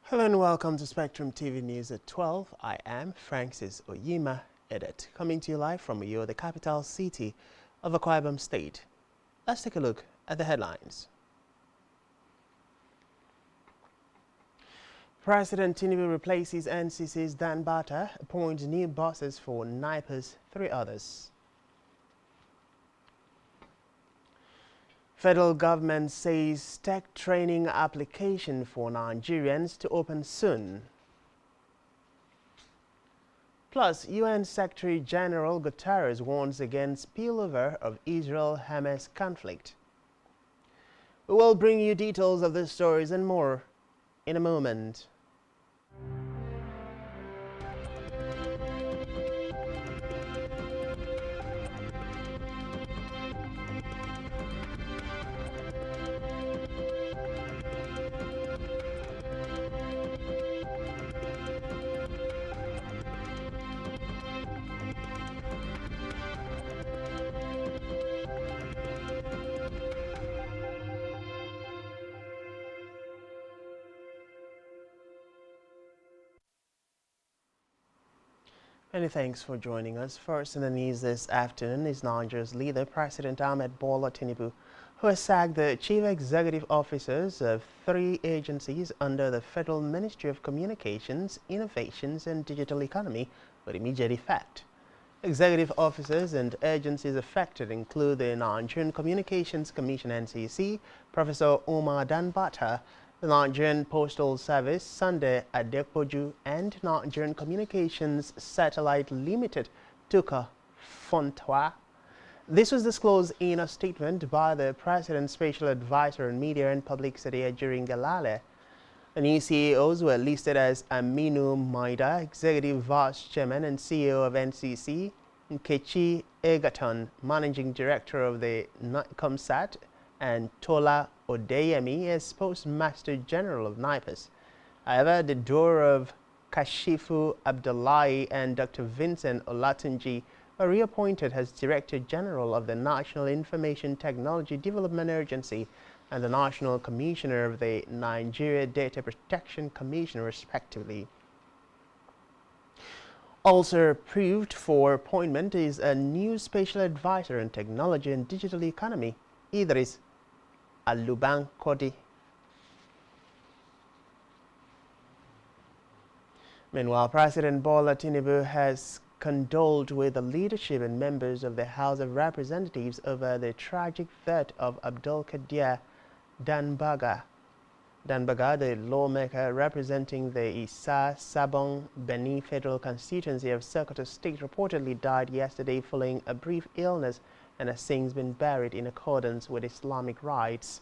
Hello and welcome to Spectrum TV News at 12. I am Francis Oyima Edet, coming to you live from Uyo, the capital city of Akwa Ibom State. Let's take a look at the headlines. President Tinubu replaces NCC's Dan Bata, appoints new bosses for NIPA's 3 others. Federal government says tech training application for Nigerians to open soon. Plus, UN Secretary General Guterres warns against spillover of Israel-Hamas conflict. We will bring you details of these stories and more in a moment. Many thanks for joining us. First in the news this afternoon is Nigeria's leader, President Ahmed Bola Tinubu, who has sacked the chief executive officers of 3 agencies under the Federal Ministry of Communications, Innovations and Digital Economy with immediate effect. Executive officers and agencies affected include the Nigerian Communications Commission (NCC), Professor Umar Danbata, the Nigerian Postal Service, Sunday Adepoju, and Nigerian Communications Satellite Limited, Tuka Fontwa. This was disclosed in a statement by the President's Special Advisor on Media and Public Sector during Galale. The new CEOs were listed as Aminu Maida, Executive Vice Chairman and CEO of NCC, Nkechi Egerton, Managing Director of the ComSat, and Tola Odeyemi as Postmaster General of NIPAS. However, the door of Kashifu Abdullahi and Dr. Vincent Olatunji were reappointed as Director General of the National Information Technology Development Agency and the National Commissioner of the Nigeria Data Protection Commission, respectively. Also approved for appointment is a new Special Advisor on Technology and Digital Economy, Idris Aluban Kodi. Meanwhile, President Bola Tinubu has condoled with the leadership and members of the House of Representatives over the tragic death of Abdul Kadir Danbaga. Danbaga, the lawmaker representing the Isa Sabon Beni Federal Constituency of Sokoto State, reportedly died yesterday following a brief illness and has since been buried in accordance with Islamic rites.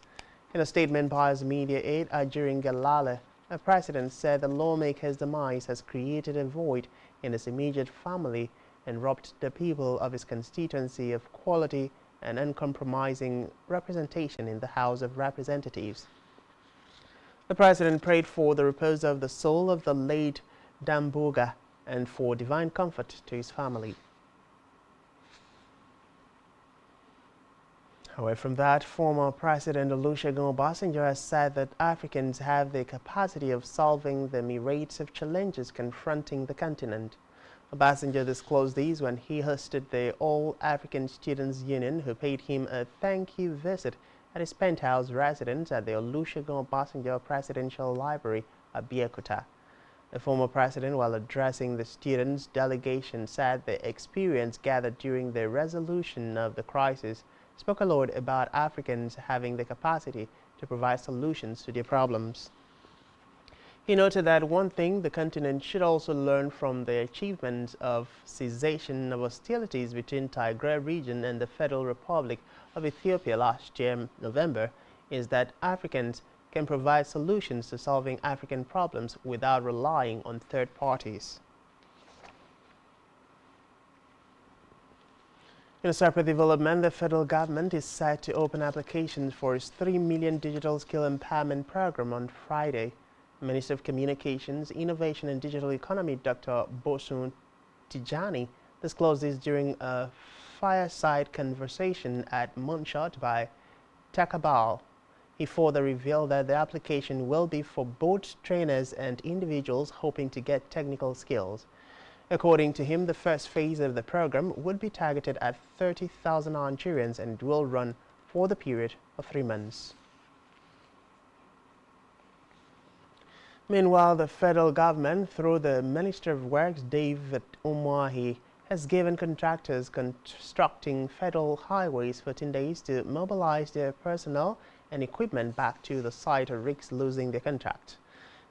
In a statement by his media aide during Galala, the president said the lawmaker's demise has created a void in his immediate family and robbed the people of his constituency of quality and uncompromising representation in the House of Representatives. The president prayed for the repose of the soul of the late Dambuga and for divine comfort to his family. Away from that, former President Olusegun Obasanjo has said that Africans have the capacity of solving the myriads of challenges confronting the continent. Obasanjo disclosed these when he hosted the All-African Students' Union, who paid him a thank-you visit at his penthouse residence at the Olusegun Obasanjo Presidential Library, Abeokuta. The former president, while addressing the students' delegation, said the experience gathered during the resolution of the crisis spoke a lot about Africans having the capacity to provide solutions to their problems. He noted that one thing the continent should also learn from the achievements of cessation of hostilities between Tigray region and the Federal Republic of Ethiopia last year, November, is that Africans can provide solutions to solving African problems without relying on third parties. In a separate development, the federal government is set to open applications for its 3 million digital skill empowerment program on Friday. Minister of Communications, Innovation and Digital Economy, Dr. Bosun Tijani, disclosed this during a fireside conversation at Moonshot by Takabal. He further revealed that the application will be for both trainers and individuals hoping to get technical skills. According to him, the first phase of the program would be targeted at 30,000 Nigerians and will run for the period of 3 months. Meanwhile, the federal government, through the Minister of Works, David Umahi, has given contractors constructing federal highways 14 days to mobilize their personnel and equipment back to the site or risk losing their contract.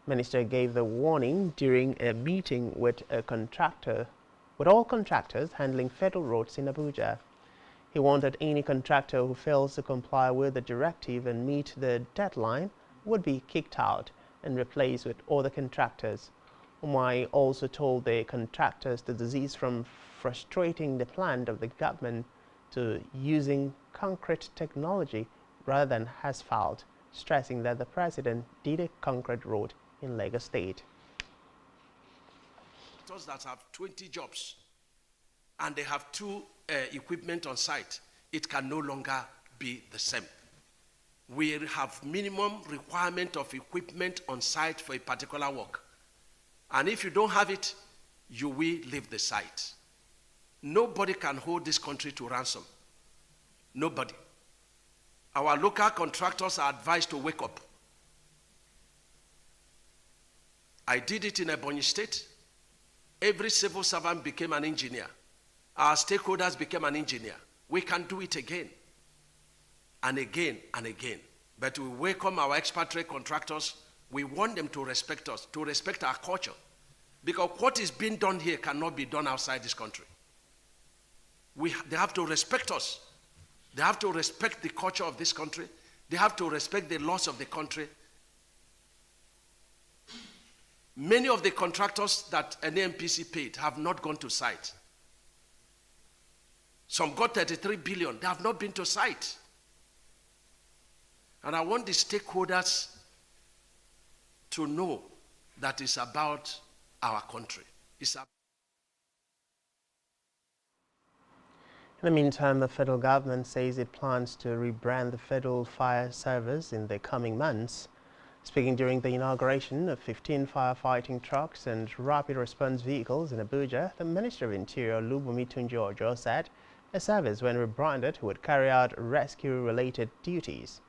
Minister gave the warning during a meeting with all contractors handling federal roads in Abuja. He warned that any contractor who fails to comply with the directive and meet the deadline would be kicked out and replaced with other contractors. Umai also told the contractors to desist from frustrating the plan of the government to using concrete technology rather than asphalt, stressing that the president did a concrete road in Lagos State. Those that have 20 jobs and they have 2 equipment on site, it can no longer be the same. We have minimum requirement of equipment on site for a particular work. And if you don't have it, you will leave the site. Nobody can hold this country to ransom. Nobody. Our local contractors are advised to wake up. I did it in Ebonyi State. Every civil servant became an engineer. Our stakeholders became an engineer. We can do it again and again and again. But we welcome our expatriate contractors. We want them to respect us, to respect our culture. Because what is being done here cannot be done outside this country. They have to respect us. They have to respect the culture of this country. They have to respect the laws of the country. Many of the contractors that NAMPC paid have not gone to site. Some got 33 billion. They have not been to site. And I want the stakeholders to know that it's about our country. In the meantime, the federal government says it plans to rebrand the Federal Fire Service in the coming months. Speaking during the inauguration of 15 firefighting trucks and rapid response vehicles in Abuja, the Minister of Interior, Lubumi Tunji-Ojo, said a service, when rebranded, would carry out rescue-related duties.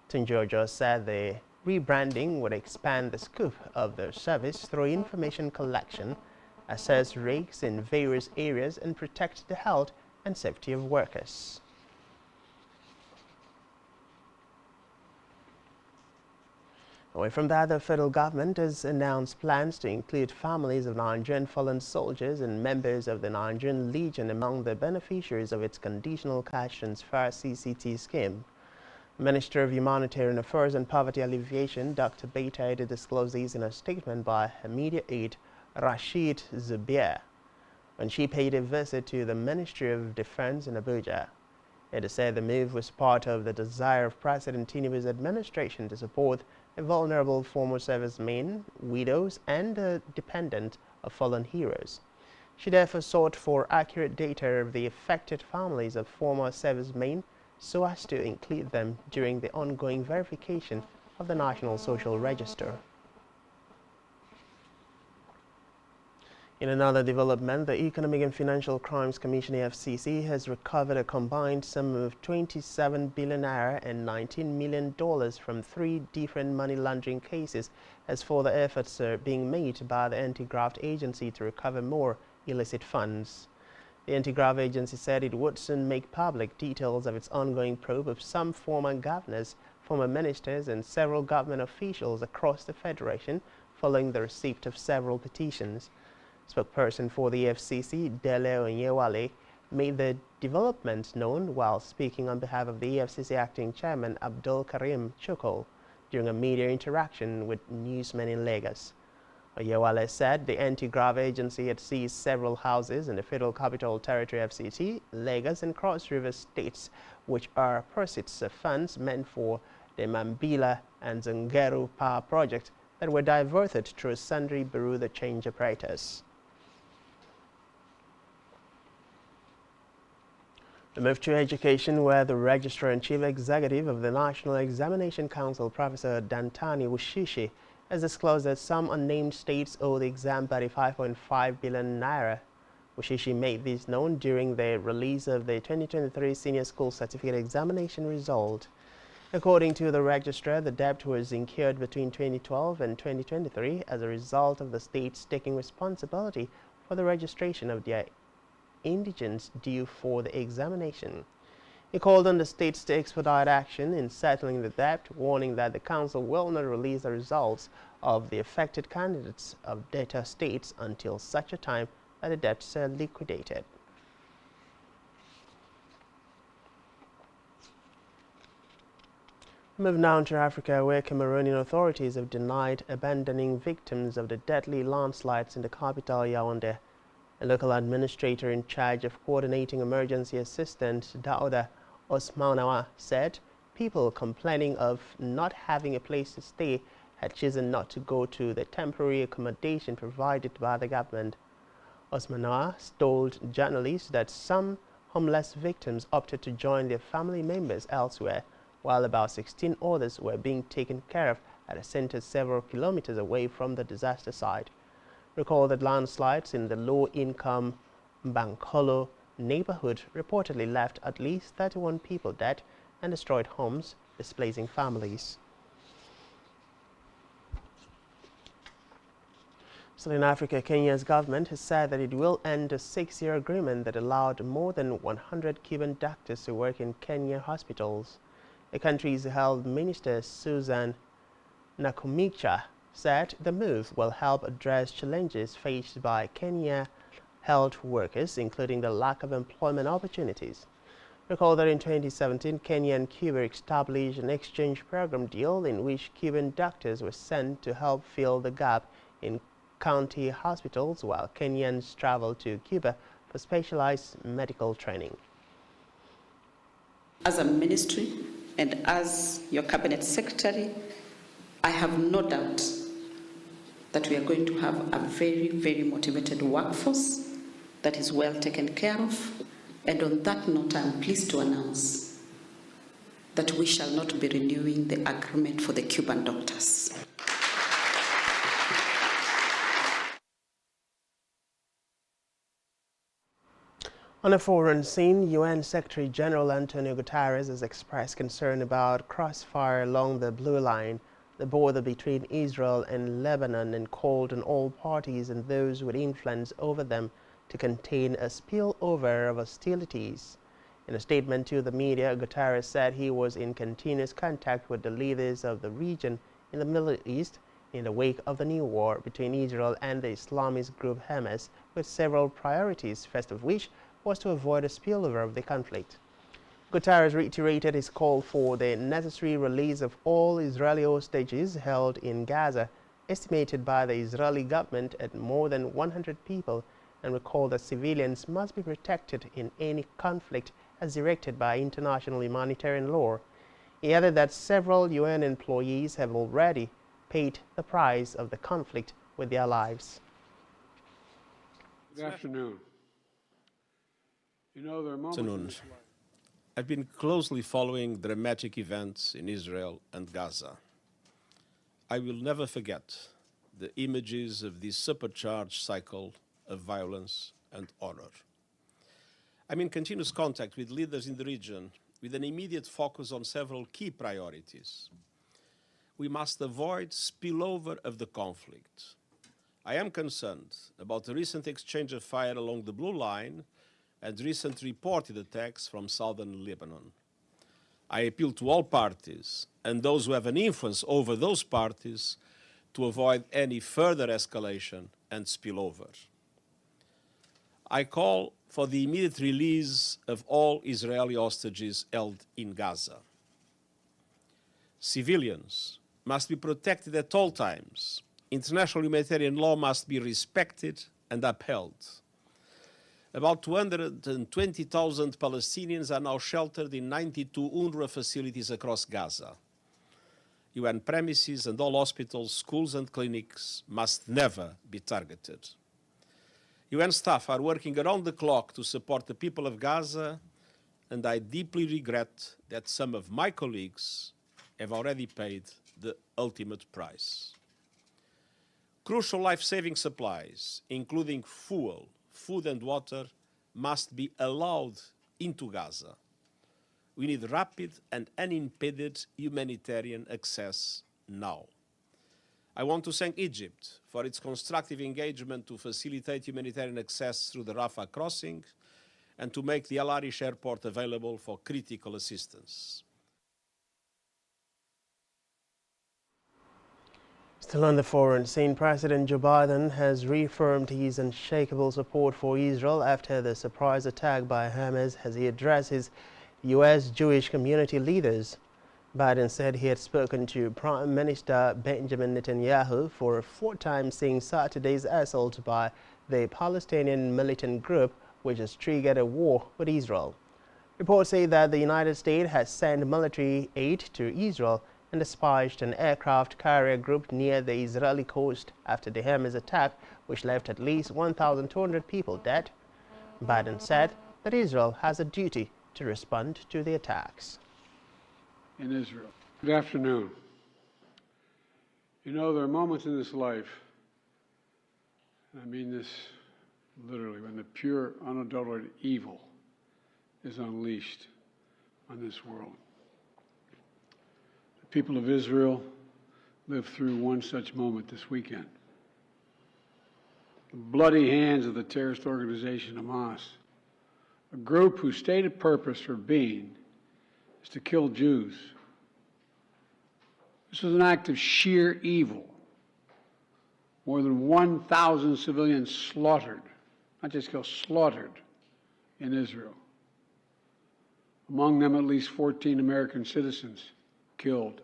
Tunji-Ojo said the rebranding would expand the scope of the service through information collection, assess risks in various areas, and protect the health and safety of workers. Away from that, the federal government has announced plans to include families of Nigerian fallen soldiers and members of the Nigerian Legion among the beneficiaries of its conditional cash transfer CCT scheme. Minister of Humanitarian Affairs and Poverty Alleviation, Dr. Betaide, disclosed these in a statement by her media aide, Rashid Zubair, when she paid a visit to the Ministry of Defense in Abuja. It said the move was part of the desire of President Tinubu's administration to support vulnerable former servicemen, widows, and the dependent of fallen heroes. She therefore sought for accurate data of the affected families of former servicemen so as to include them during the ongoing verification of the National Social Register. In another development, the Economic and Financial Crimes Commission (EFCC) has recovered a combined sum of 27 billion naira and $19 million from 3 different money laundering cases, as further efforts are being made by the Anti-Graft Agency to recover more illicit funds. The Anti-Graft Agency said it would soon make public details of its ongoing probe of some former governors, former ministers, and several government officials across the Federation following the receipt of several petitions. Spokesperson for the EFCC, Dele Onyewale, made the development known while speaking on behalf of the EFCC acting chairman Abdul Karim Chukol during a media interaction with newsmen in Lagos. Onyewale said the Anti-Graft Agency had seized several houses in the Federal Capital Territory FCT, Lagos, and Cross River states, which are proceeds of funds meant for the Mambila and Zungeru power project that were diverted through sundry bureau de change apparatus. We move to education, where the Registrar and Chief Executive of the National Examination Council, Professor Dantani Wushishi, has disclosed that some unnamed states owe the exam body 5.5 billion naira. Wushishi made this known during the release of the 2023 Senior School Certificate Examination result. According to the registrar, the debt was incurred between 2012 and 2023 as a result of the states taking responsibility for the registration of their indigents due for the examination. He called on the states to expedite action in settling the debt, warning that the council will not release the results of the affected candidates of debtor states until such a time that the debts are liquidated. Move now to Africa, where Cameroonian authorities have denied abandoning victims of the deadly landslides in the capital, Yaoundé. A local administrator in charge of coordinating emergency assistance, Daouda Osmanawa, said people complaining of not having a place to stay had chosen not to go to the temporary accommodation provided by the government. Osmanawa told journalists that some homeless victims opted to join their family members elsewhere, while about 16 others were being taken care of at a center several kilometers away from the disaster site. Recall that landslides in the low-income Bankolo neighborhood reportedly left at least 31 people dead and destroyed homes, displacing families. Still in Africa, Kenya's government has said that it will end a 6-year agreement that allowed more than 100 Cuban doctors to work in Kenya hospitals. The country's health minister, Susan Nakumicha, said the move will help address challenges faced by Kenya health workers, including the lack of employment opportunities. Recall that in 2017, Kenya and Cuba established an exchange program deal in which Cuban doctors were sent to help fill the gap in county hospitals, while Kenyans traveled to Cuba for specialized medical training. As a ministry and as your cabinet secretary, I have no doubt that we are going to have a very, very motivated workforce that is well taken care of. And on that note, I am pleased to announce that we shall not be renewing the agreement for the Cuban doctors. On a foreign scene, UN Secretary General Antonio Guterres has expressed concern about crossfire along the Blue Line, the border between Israel and Lebanon, and called on all parties and those with influence over them to contain a spillover of hostilities. In a statement to the media, Guterres said he was in continuous contact with the leaders of the region in the Middle East in the wake of the new war between Israel and the Islamist group Hamas, with several priorities, first of which was to avoid a spillover of the conflict. Guterres reiterated his call for the necessary release of all Israeli hostages held in Gaza, estimated by the Israeli government at more than 100 people, and recalled that civilians must be protected in any conflict as directed by international humanitarian law. He added that several UN employees have already paid the price of the conflict with their lives. Good afternoon. You know, there are moments. I've been closely following dramatic events in Israel and Gaza. I will never forget the images of this supercharged cycle of violence and horror. I'm in continuous contact with leaders in the region with an immediate focus on several key priorities. We must avoid spillover of the conflict. I am concerned about the recent exchange of fire along the Blue Line and recent reported attacks from southern Lebanon. I appeal to all parties and those who have an influence over those parties to avoid any further escalation and spillover. I call for the immediate release of all Israeli hostages held in Gaza. Civilians must be protected at all times. International humanitarian law must be respected and upheld. About 220,000 Palestinians are now sheltered in 92 UNRWA facilities across Gaza. UN premises and all hospitals, schools and clinics must never be targeted. UN staff are working around the clock to support the people of Gaza and I deeply regret that some of my colleagues have already paid the ultimate price. Crucial life-saving supplies, including fuel, food and water, must be allowed into Gaza. We need rapid and unimpeded humanitarian access now. I want to thank Egypt for its constructive engagement to facilitate humanitarian access through the Rafah crossing and to make the Al Arish airport available for critical assistance. Still on the foreign scene, President Joe Biden has reaffirmed his unshakable support for Israel after the surprise attack by Hamas as he addressed his U.S. Jewish community leaders. Biden said he had spoken to Prime Minister Benjamin Netanyahu for a fourth time since Saturday's assault by the Palestinian militant group, which has triggered a war with Israel. Reports say that the United States has sent military aid to Israel and dispatched an aircraft carrier group near the Israeli coast after the Hamas attack, which left at least 1,200 people dead. Biden said that Israel has a duty to respond to the attacks. In Israel. Good afternoon. You know, there are moments in this life, and I mean this literally, when the pure, unadulterated evil is unleashed on this world. The people of Israel lived through one such moment this weekend. The bloody hands of the terrorist organization Hamas, a group whose stated purpose for being is to kill Jews. This was an act of sheer evil. More than 1,000 civilians slaughtered, not just killed, slaughtered in Israel. Among them, at least 14 American citizens killed.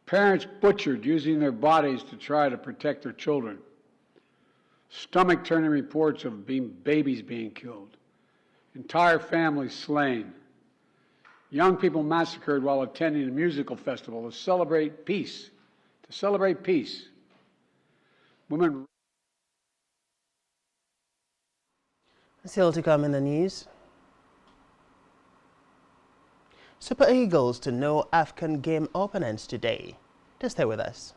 Parents butchered using their bodies to try to protect their children. Stomach-turning reports of babies being killed. Entire families slain. Young people massacred while attending a musical festival to celebrate peace. Women. Still to come in the news. Super Eagles to no AFCON game opponents today. Just stay with us.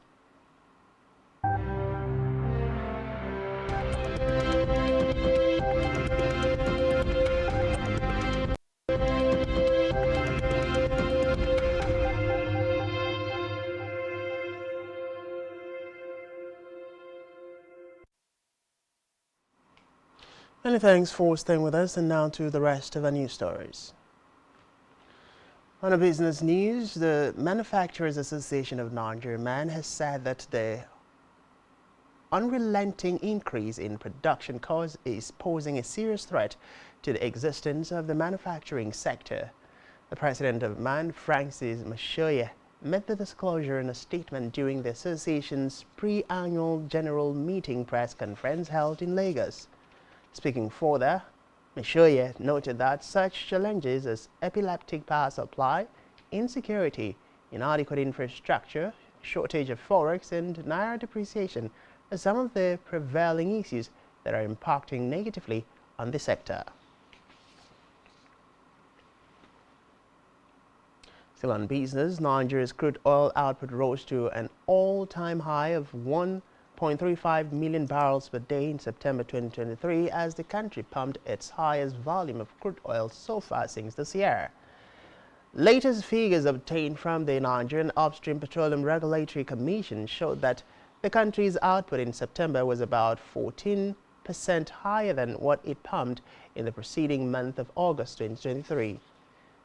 Many thanks for staying with us, and now to the rest of our news stories. On a business news, the Manufacturers Association of Nigeria (MAN) has said that the unrelenting increase in production costs is posing a serious threat to the existence of the manufacturing sector. The president of MAN, Francis Mashoye, made the disclosure in a statement during the association's pre-annual general meeting press conference held in Lagos. Speaking further, Mashoye noted that such challenges as epileptic power supply, insecurity, inadequate infrastructure, shortage of forex, and naira depreciation are some of the prevailing issues that are impacting negatively on the sector. Still on business, Nigeria's crude oil output rose to an all-time high of 1.35 million barrels per day in September 2023 as the country pumped its highest volume of crude oil so far since this year. Latest figures obtained from the Nigerian Upstream Petroleum Regulatory Commission showed that the country's output in September was about 14% higher than what it pumped in the preceding month of August 2023.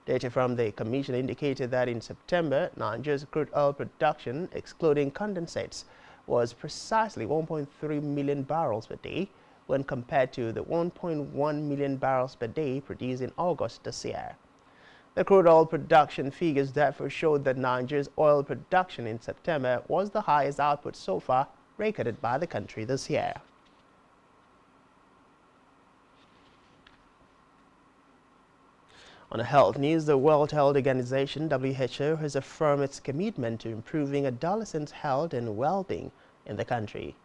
Data from the Commission indicated that in September, Nigeria's crude oil production, excluding condensates, was precisely 1.3 million barrels per day when compared to the 1.1 million barrels per day produced in August this year. The crude oil production figures therefore showed that Nigeria's oil production in September was the highest output so far recorded by the country this year. On health news, the World Health Organization (WHO) has affirmed its commitment to improving adolescents' health and well-being in the country.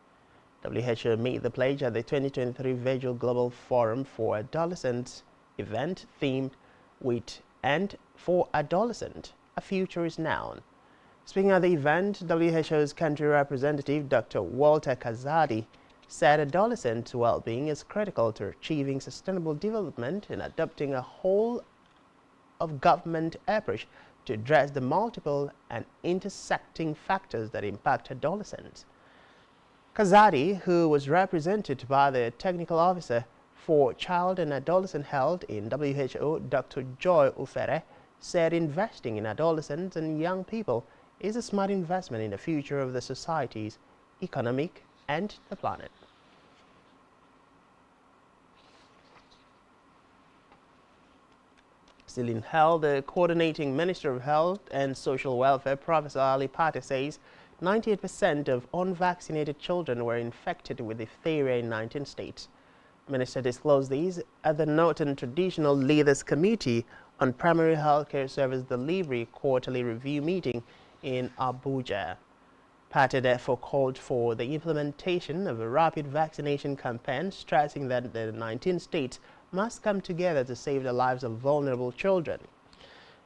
WHO made the pledge at the 2023 Virtual Global Forum for Adolescents event themed with "and for adolescent, a future is now." Speaking at the event, WHO's country representative Dr. Walter Kazadi said adolescent well-being is critical to achieving sustainable development and adopting a whole-of-government approach to address the multiple and intersecting factors that impact adolescents. Kazadi, who was represented by the Technical Officer for Child and Adolescent Health in WHO, Dr. Joy Ufere, said investing in adolescents and young people is a smart investment in the future of the societies, economic, and the planet. Still in health, the Coordinating Minister of Health and Social Welfare, Professor Ali Pate, says 98% of unvaccinated children were infected with diphtheria in 19 states. The minister disclosed these at the Northern Traditional Leaders Committee on Primary Healthcare Service Delivery quarterly review meeting in Abuja. Pate therefore called for the implementation of a rapid vaccination campaign, stressing that the 19 states must come together to save the lives of vulnerable children.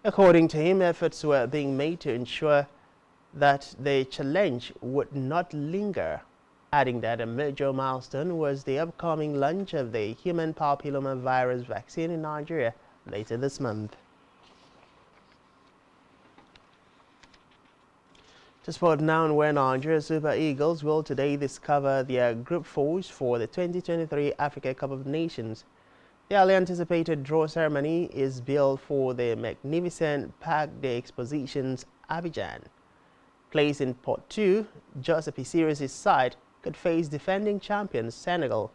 According to him, efforts were being made to ensure that the challenge would not linger, adding that a major milestone was the upcoming launch of the human papillomavirus vaccine in Nigeria later this month. To sport now, where Nigeria Super Eagles will today discover their group fours for the 2023 Africa Cup of Nations. The highly anticipated draw ceremony is billed for the magnificent Parc des Expositions Abidjan. Placed in Pot 2, Joseph Series' side could face defending champions Senegal,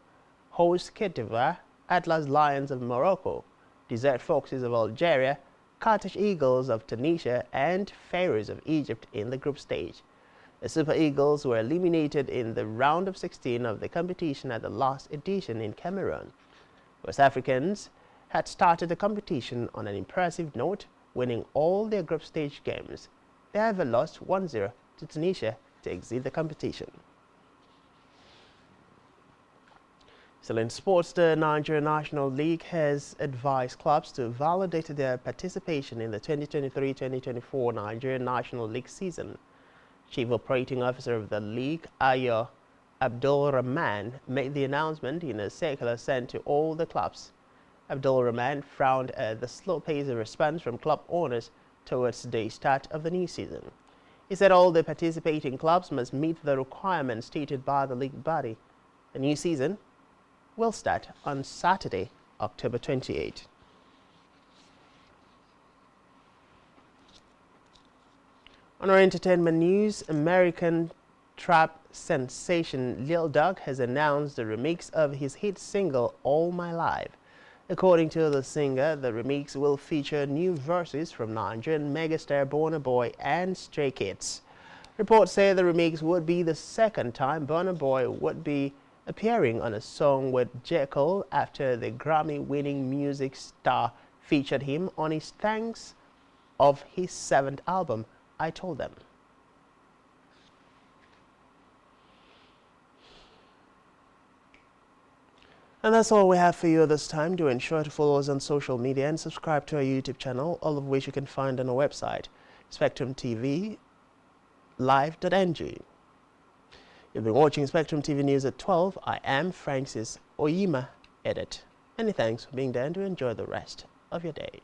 host Cote d'Ivoire, Atlas Lions of Morocco, Desert Foxes of Algeria, Carthage Eagles of Tunisia, and Pharaohs of Egypt in the group stage. The Super Eagles were eliminated in the round of 16 of the competition at the last edition in Cameroon. West Africans had started the competition on an impressive note, winning all their group stage games. They have lost 1-0 to Tunisia to exit the competition. Still in sports, the Nigeria National League has advised clubs to validate their participation in the 2023-2024 Nigeria National League season. Chief Operating Officer of the league, Ayo Abdul Rahman, made the announcement in a circular sent to all the clubs. Abdul Rahman frowned at the slow pace of response from club owners towards the start of the new season. He said all the participating clubs must meet the requirements stated by the league body. The new season will start on Saturday, October 28. On our entertainment news, American trap sensation Lil Durk has announced the remix of his hit single All My Life. According to the singer, the remix will feature new verses from Nigerian megastar Burna Boy and Stray Kids. Reports say the remix would be the second time Burna Boy would be appearing on a song with J. Cole after the Grammy-winning music star featured him on his thanks of his 7th album, I Told Them. And that's all we have for you this time. Do ensure to follow us on social media and subscribe to our YouTube channel, all of which you can find on our website, spectrumtvlive.ng. You've been watching Spectrum TV News at 12. I am Francis Oyima, edit. Many thanks for being there and to enjoy the rest of your day.